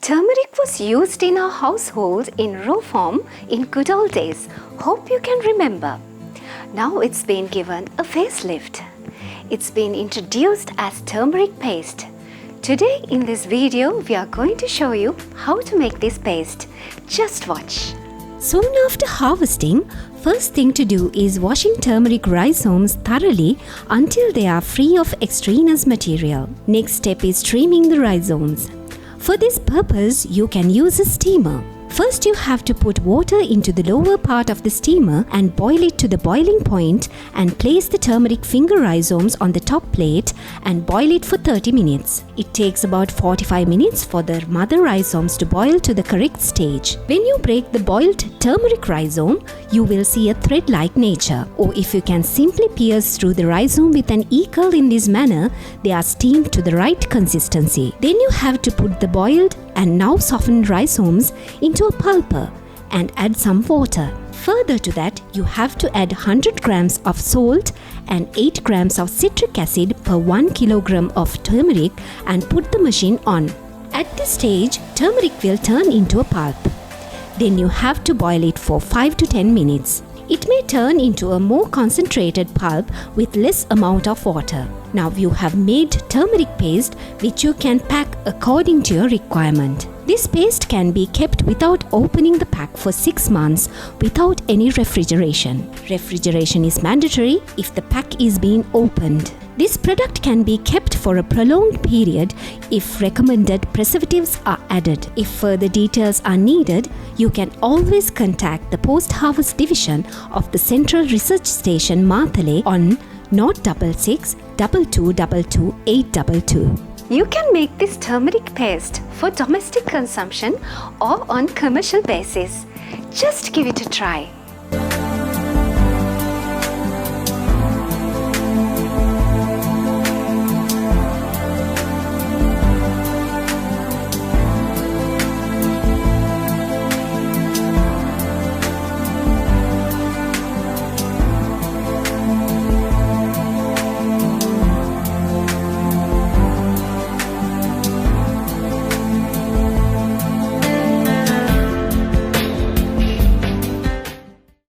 Turmeric was used in our household in raw form in good old days. Hope you can remember. Now it's been given a facelift. It's been introduced as turmeric paste. Today in this video we are going to show you how to make this paste. Just watch. Soon after harvesting, first thing to do is washing turmeric rhizomes thoroughly until they are free of extraneous material. Next step is trimming the rhizomes. For this purpose, you can use a steamer. First, you have to put water into the lower part of the steamer and boil it to the boiling point and place the turmeric finger rhizomes on the top plate and boil it for 30 minutes. It takes about 45 minutes for the mother rhizomes to boil to the correct stage. When you break the boiled turmeric rhizome, you will see a thread-like nature. Or if you can simply pierce through the rhizome with an e-curl in this manner, they are steamed to the right consistency. Then you have to put the boiled and now softened rhizomes into a pulper and add some water. Further to that, you have to add 100 grams of salt and 8 grams of citric acid per 1 kilogram of turmeric and put the machine on. At this stage, turmeric will turn into a pulp. Then you have to boil it for 5 to 10 minutes. It may turn into a more concentrated pulp with less amount of water. Now you have made turmeric paste which you can pack according to your requirement. This paste can be kept without opening the pack for 6 months without any refrigeration. Refrigeration is mandatory if the pack is being opened. This product can be kept for a prolonged period if recommended preservatives are added. If further details are needed, you can always contact the Post-Harvest Division of the Central Research Station Marthale on 066 2222 822. You can make this turmeric paste for domestic consumption or on commercial basis. Just give it a try.